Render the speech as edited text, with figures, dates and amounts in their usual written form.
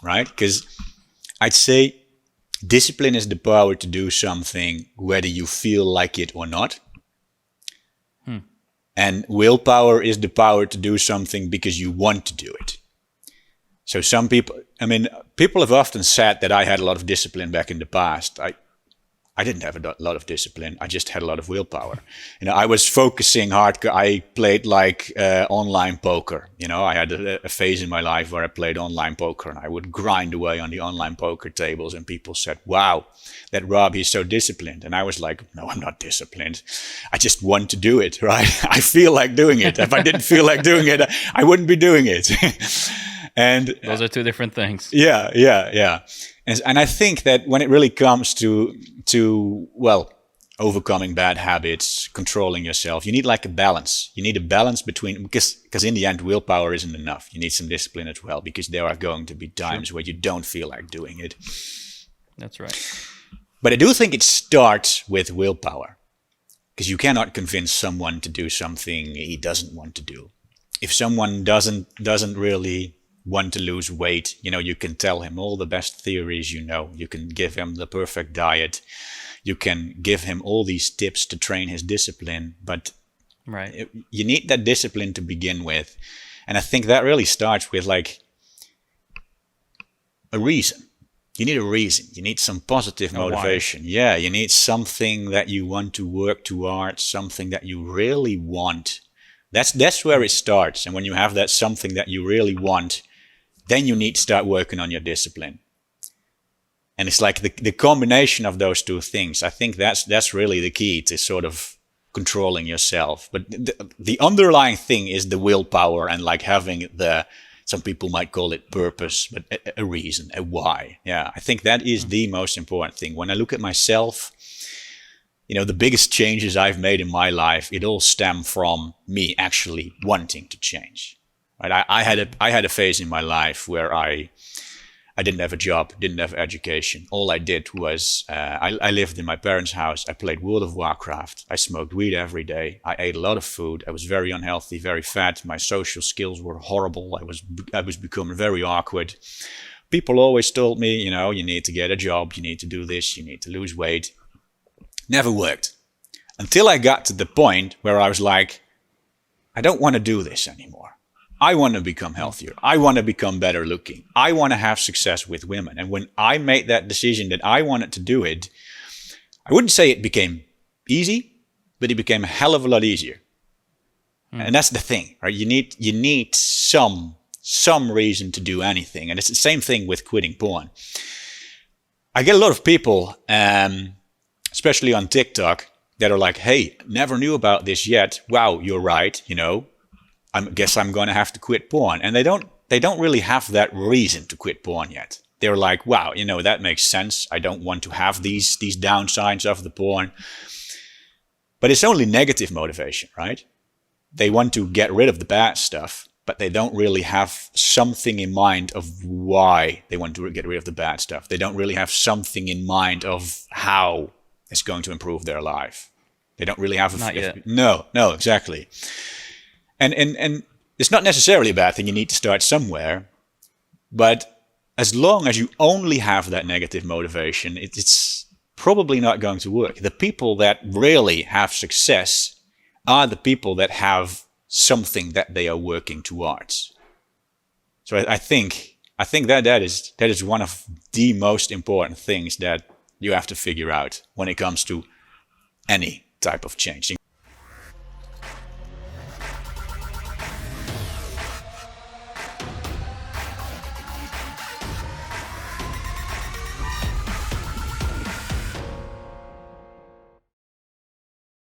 right? Because I'd say discipline is the power to do something whether you feel like it or not. And willpower is the power to do something because you want to do it. So some people, people have often said that I had a lot of discipline back in the past. I didn't have a lot of discipline. I just had a lot of willpower. I was focusing hard. I played like online poker. I had a phase in my life where I played online poker, and I would grind away on the online poker tables, and people said, wow, that Rob, he's so disciplined. And I was like, no, I'm not disciplined. I just want to do it, right? I feel like doing it. If I didn't feel like doing it, I wouldn't be doing it. And those are two different things. Yeah. And I think that when it really comes to overcoming bad habits, controlling yourself, you need like a balance. You need a balance between, because in the end, willpower isn't enough. You need some discipline as well, because there are going to be times where you don't feel like doing it. That's right. But I do think it starts with willpower, because you cannot convince someone to do something he doesn't want to do. If someone doesn't really want to lose weight, you can tell him all the best theories, you can give him the perfect diet, you can give him all these tips to train his discipline, but you need that discipline to begin with. And I think that really starts with like a reason. You need a reason. You need some positive motivation. Why? Yeah, you need something that you want to work towards, something that you really want. That's where it starts. And when you have that something that you really want, then you need to start working on your discipline. And it's like the combination of those two things. I think that's really the key to sort of controlling yourself. But the underlying thing is the willpower and like having some people might call it purpose, but a reason, a why. Yeah, I think that is the most important thing. When I look at myself, the biggest changes I've made in my life, it all stemmed from me actually wanting to change. Right? I had a phase in my life where I didn't have a job, didn't have education. All I did was I lived in my parents' house. I played World of Warcraft. I smoked weed every day. I ate a lot of food. I was very unhealthy, very fat. My social skills were horrible. I was becoming very awkward. People always told me, you need to get a job, you need to do this, you need to lose weight. Never worked. Until I got to the point where I was like, I don't want to do this anymore. I want to become healthier. I want to become better looking. I want to have success with women. And when I made that decision that I wanted to do it, I wouldn't say it became easy, but it became a hell of a lot easier. And that's the thing, right? You need some reason to do anything. And it's the same thing with quitting porn. I get a lot of people, especially on TikTok, that are like, hey, never knew about this yet. Wow, you're right, I guess I'm going to have to quit porn. And they don't really have that reason to quit porn yet. They're like, wow, that makes sense. I don't want to have these downsides of the porn. But it's only negative motivation, right? They want to get rid of the bad stuff, but they don't really have something in mind of why they want to get rid of the bad stuff. They don't really have something in mind of how it's going to improve their life. They don't really have Not yet. No, exactly. And it's not necessarily a bad thing. You need to start somewhere. But as long as you only have that negative motivation, it's probably not going to work. The people that really have success are the people that have something that they are working towards. So I think that is one of the most important things that you have to figure out when it comes to any type of change.